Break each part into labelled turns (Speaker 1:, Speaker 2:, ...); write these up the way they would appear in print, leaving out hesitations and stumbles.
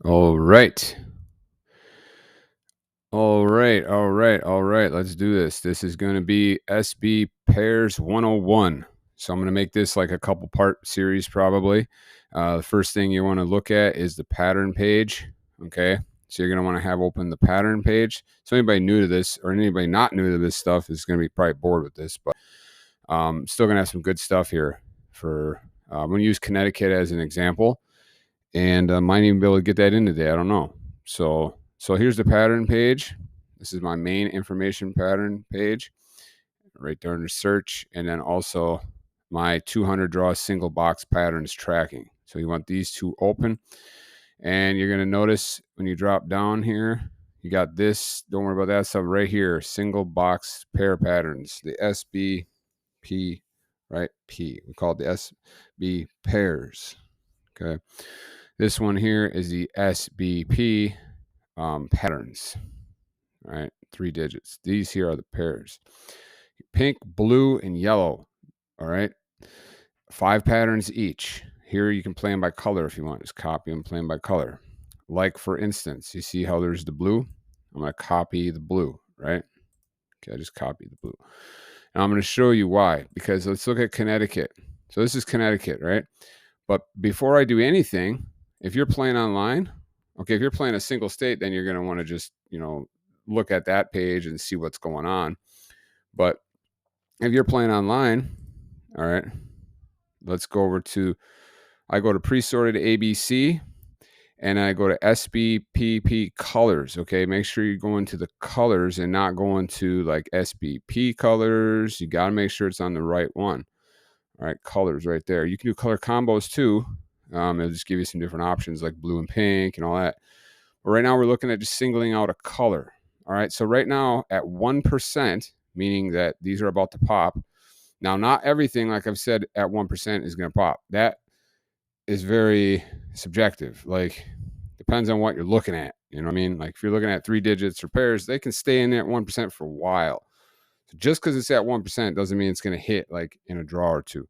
Speaker 1: All right. All right. Let's do this. This is going to be SB Pairs 101. So I'm going to make this like a couple part series probably. The first thing you want to look at is the pattern page. Okay. So you're going to want to have open the pattern page. So anybody new to this or anybody not new to this stuff is going to be probably bored with this, but still going to have some good stuff here for, I'm going to use Connecticut as an example and might even be able to get that in today. I don't know. So here's the pattern page. This is my main information pattern page right there under search, and then also my 200 draw single box patterns tracking. So you want these two open, and you're going to notice when you drop down here, you got this. Don't worry about that stuff right here. Single box pair patterns, the SBP, right? P. We call it the SB pairs. Okay. This one here is the SBP patterns, right? 3 digits. These here are the pairs. Pink, blue, and yellow, all right? 5 patterns each. Here you can play them by color if you want. Just copy them, play them by color. Like, for instance, you see how there's the blue? I'm going to copy the blue, right? Okay, I just copied the blue. And I'm going to show you why, because let's look at Connecticut. So this is Connecticut, right? But before I do anything, if you're playing online, okay, if you're playing a single state, then you're going to want to just, look at that page and see what's going on. But if you're playing online, all right, let's go over to, I go to Presorted ABC and I go to SBPP colors. Okay, make sure you go into the colors and not go into like SBP colors. You got to make sure it's on the right one. All right, colors right there. You can do color combos too. It'll just give you some different options like blue and pink and all that. But right now we're looking at just singling out a color. All right, so right now at 1%, meaning that these are about to pop. Now, not everything, like I've said, at 1% is going to pop. That is very subjective. Like, depends on what you're looking at. You know what I mean? Like, if you're looking at 3 digits or pairs, they can stay in there at 1% for a while. So just because it's at 1% doesn't mean it's going to hit like in a draw or two.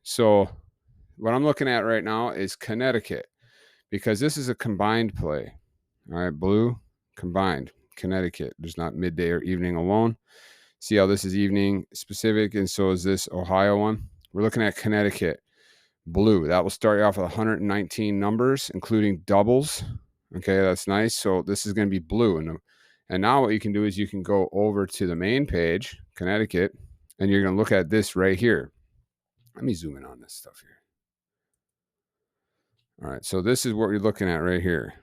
Speaker 1: So what I'm looking at right now is Connecticut, because this is a combined play. All right, blue combined, Connecticut. There's not midday or evening alone. See how this is evening specific, and so is this Ohio one. We're looking at Connecticut blue. That will start you off with 119 numbers, including doubles. Okay, that's nice. So this is going to be blue. And now what you can do is you can go over to the main page, Connecticut, and you're going to look at this right here. Let me zoom in on this stuff here. All right, so this is what you're looking at right here.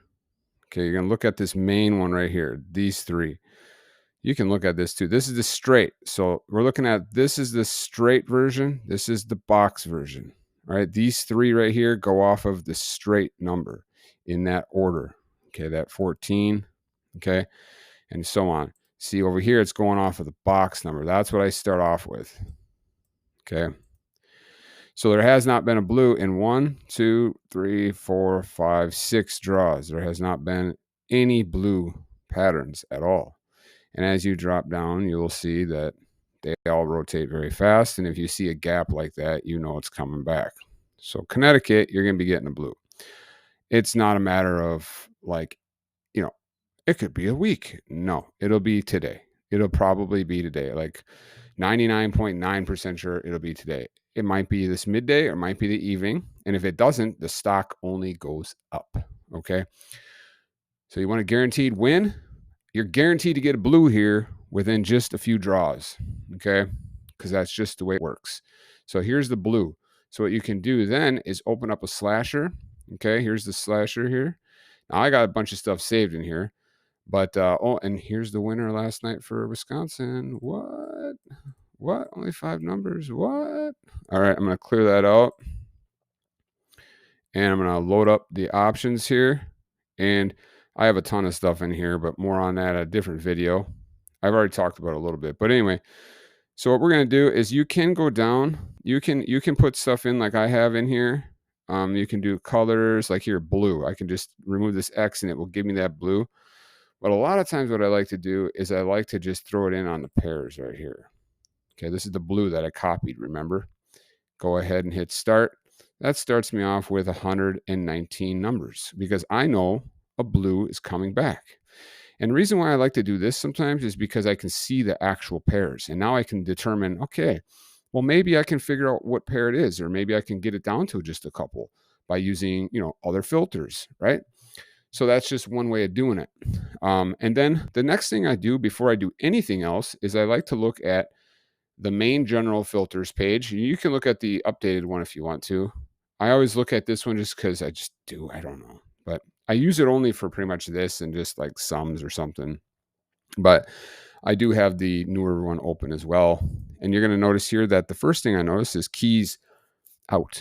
Speaker 1: Okay, you're going to look at this main one right here, these 3. You can look at this too. This is the straight. So we're looking at, this is the straight version. This is the box version. All right, these 3 right here go off of the straight number in that order. Okay, that 14. Okay, and so on. See over here, it's going off of the box number. That's what I start off with. Okay. So there has not been a blue in 1, 2, 3, 4, 5, 6 draws. There has not been any blue patterns at all. And as you drop down, you'll see that they all rotate very fast. And if you see a gap like that, you know it's coming back. So Connecticut, you're going to be getting a blue. It's not a matter of like, it could be a week. No, it'll be today. It'll probably be today. Like 99.9% sure it'll be today. It might be this midday or it might be the evening. And if it doesn't, the stock only goes up. Okay. So you want a guaranteed win? You're guaranteed to get a blue here within just a few draws. Okay. Because that's just the way it works. So here's the blue. So what you can do then is open up a slasher. Okay. Here's the slasher here. Now I got a bunch of stuff saved in here. But, and here's the winner last night for Wisconsin. What? Only 5 numbers? What? All right, I'm going to clear that out. And I'm going to load up the options here. And I have a ton of stuff in here, but more on that a different video. I've already talked about it a little bit. But anyway, so what we're going to do is you can go down. You can put stuff in like I have in here. You can do colors like here, blue. I can just remove this X and it will give me that blue. But a lot of times what I like to do is I like to just throw it in on the pairs right here. Okay, this is the blue that I copied, remember? Go ahead and hit start. That starts me off with 119 numbers because I know a blue is coming back. And the reason why I like to do this sometimes is because I can see the actual pairs. And now I can determine, okay, well, maybe I can figure out what pair it is, or maybe I can get it down to just a couple by using, other filters, right? So that's just one way of doing it. And then the next thing I do before I do anything else is I like to look at the main general filters page. You can look at the updated one if you want to. I always look at this one just because I just do. I don't know. But I use it only for pretty much this and just like sums or something. But I do have the newer one open as well. And you're going to notice here that the first thing I notice is keys out.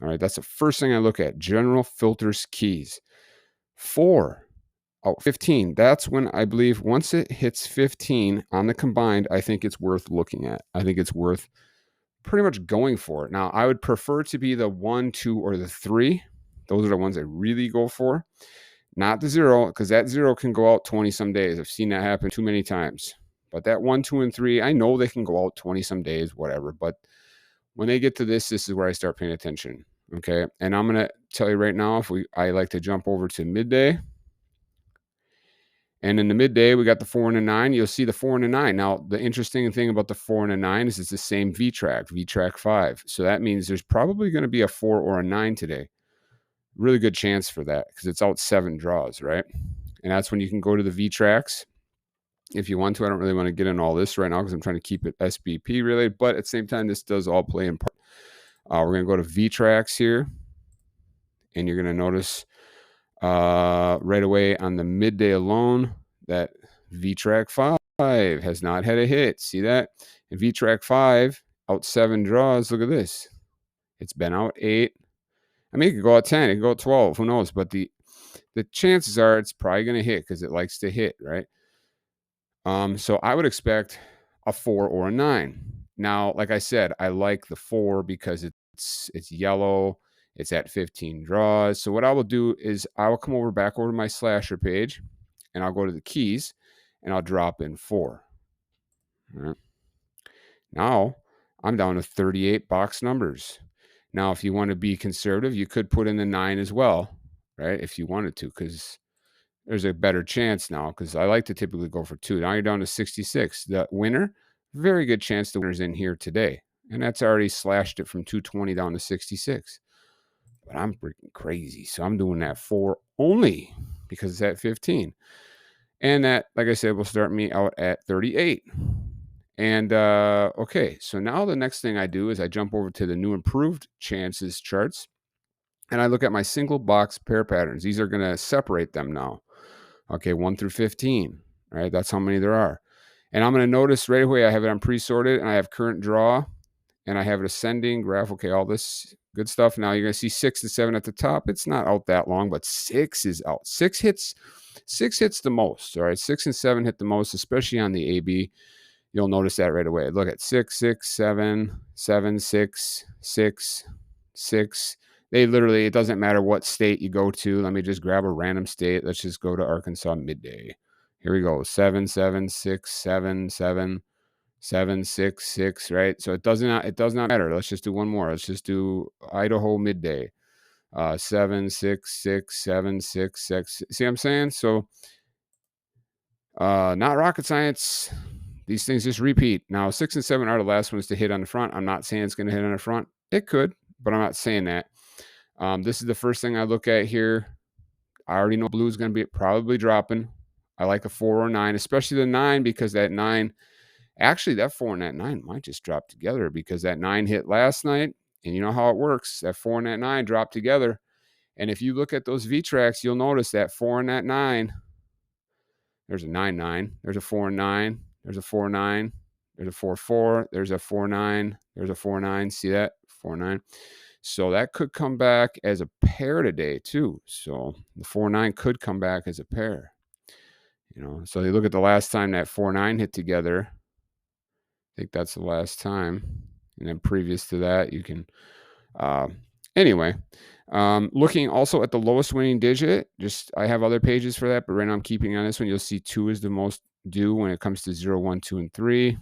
Speaker 1: All right. That's the first thing I look at. General filters keys. 4. Oh, 15. That's when I believe once it hits 15 on the combined, I think it's worth looking at. I think it's worth pretty much going for it. Now, I would prefer to be the 1, 2, or the 3. Those are the ones I really go for. Not the 0, because that 0 can go out 20 some days. I've seen that happen too many times. But that 1, 2, and 3, I know they can go out 20 some days, whatever. But when they get to this is where I start paying attention. Okay. And I'm going to tell you right now, I like to jump over to midday. And in the midday, we got the 4 and a 9. You'll see the 4 and a 9. Now, the interesting thing about the 4 and a 9 is it's the same VTrack 5. So that means there's probably going to be a 4 or a 9 today. Really good chance for that because it's out 7 draws, right? And that's when you can go to the VTracks if you want to. I don't really want to get in all this right now because I'm trying to keep it SBP related, but at the same time, this does all play in part. We're going to go to VTracks here, and you're going to notice right away on the midday alone that VTrack 5 has not had a hit. See that? And VTrack 5 out 7 draws. Look at this. It's been out 8. I mean, it could go out 10. It could go out 12. Who knows? But the chances are it's probably going to hit because it likes to hit, right? So I would expect a 4 or a 9. Now, like I said, I like the 4 because it's yellow. It's at 15 draws. So what I will do is I will come back over to my slasher page, and I'll go to the keys, and I'll drop in 4. All right. Now I'm down to 38 box numbers. Now, if you want to be conservative, you could put in the 9 as well, right? If you wanted to, because there's a better chance now, because I like to typically go for 2. Now you're down to 66. The winner, very good chance the winner's in here today. And that's already slashed it from 220 down to 66. But I'm freaking crazy. So I'm doing that 4 only because it's at 15. And that, like I said, will start me out at 38. And okay, so now the next thing I do is I jump over to the new improved chances charts. And I look at my single box pair patterns. These are going to separate them now. Okay, 1 through 15, right? That's how many there are. And I'm going to notice right away I have it on pre-sorted, and I have current draw, and I have it ascending graph. Okay, all this good stuff. Now you're going to see 6 and 7 at the top. It's not out that long, but 6 is out. 6 hits the most, all right? 6 and 7 hit the most, especially on the AB. You'll notice that right away. Look at 6, 6, 7, 7, 6, 6, 6. They literally, it doesn't matter what state you go to. Let me just grab a random state. Let's just go to Arkansas midday. Here we go. 7, 7, 6, 7, 7, 7, 6, 6, right? So it does not matter. Let's just do one more. Let's just do Idaho midday. 7, 6, 6, 7, 6, 6. See what I'm saying? So not rocket science. These things just repeat. Now, 6 and 7 are the last ones to hit on the front. I'm not saying it's going to hit on the front. It could, but I'm not saying that. This is the first thing I look at here. I already know blue is going to be probably dropping. I like a 4 or 9, especially the 9, because that 9, actually that 4 and that 9 might just drop together because that 9 hit last night. And you know how it works. That 4 and that 9 drop together. And if you look at those VTracks, you'll notice that 4 and that 9, there's a 9, 9, there's a 4 and 9, there's a 4, 9, there's a 4, 4, there's a 4, 9, there's a 4, 9. See that? 4, 9. So that could come back as a pair today too. So the 4, 9 could come back as a pair. So you look at the last time that 4, 9 hit together. I think that's the last time. And then previous to that, you can anyway. Looking also at the lowest winning digit, I have other pages for that, but right now I'm keeping on this one. You'll see 2 is the most due when it comes to 0, 1, 2, and 3.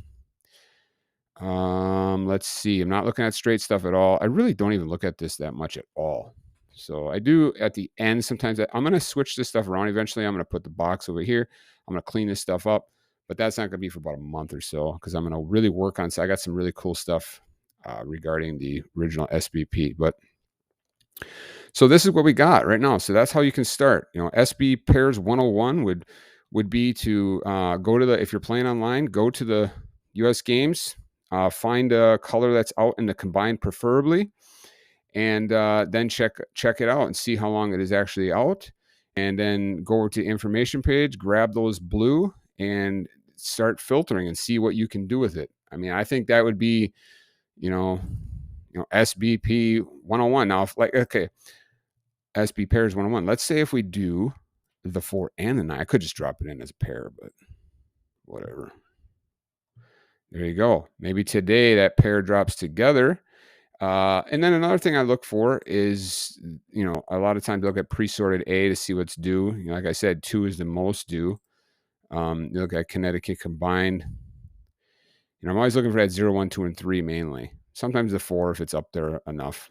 Speaker 1: Let's see. I'm not looking at straight stuff at all. I really don't even look at this that much at all. So I do at the end sometimes. I'm going to switch this stuff around eventually. I'm going to put the box over here. I'm going to clean this stuff up, but that's not going to be for about a month or so because I'm going to really work on. So I got some really cool stuff regarding the original SBP. But so this is what we got right now. So that's how you can start. SB Pairs 101 would be to go to the, if you're playing online, go to the US Games, find a color that's out in the combined preferably, and then check it out and see how long it is actually out. And then go over to the information page, grab those blue, and start filtering and see what you can do with it. I mean, I think that would be, SBP 101. Now, okay, SB Pairs 101. Let's say if we do the 4 and the 9, I could just drop it in as a pair, but whatever. There you go. Maybe today that pair drops together. And then another thing I look for is, a lot of times I look at pre-sorted A to see what's due. Like I said, 2 is the most due. You look at Connecticut combined. I'm always looking for that 0, 1, 2, and 3 mainly. Sometimes the 4 if it's up there enough.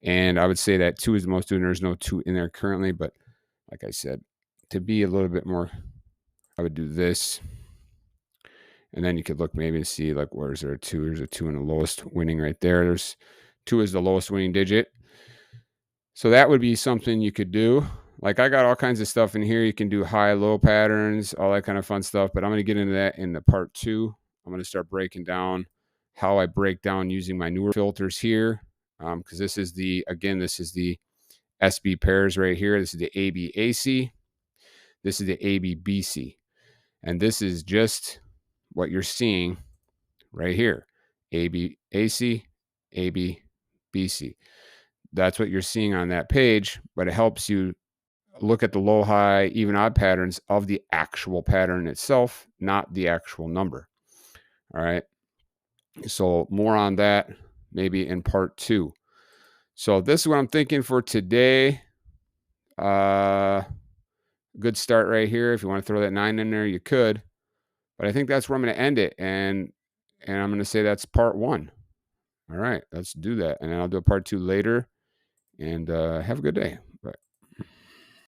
Speaker 1: And I would say that 2 is the most due, and there's no 2 in there currently. But like I said, to be a little bit more, I would do this. And then you could look maybe to see like where is there a 2? There's a 2 in the lowest winning right there. There's 2 is the lowest winning digit. So that would be something you could do. Like I got all kinds of stuff in here. You can do high, low patterns, all that kind of fun stuff. But I'm going to get into that in the part 2. I'm going to start breaking down how I break down using my newer filters here. Because this is the SB pairs right here. This is the ABAC. This is the ABBC. And this is just what you're seeing right here. ABAC, ABBC. That's what you're seeing on that page, but it helps you look at the low, high, even odd patterns of the actual pattern itself, not the actual number. All right. So more on that maybe in part 2. So this is what I'm thinking for today. Good start right here. If you want to throw that 9 in there, you could. But I think that's where I'm going to end it. And I'm going to say that's part 1. All right, let's do that. And then I'll do a part 2 later. And have a good day.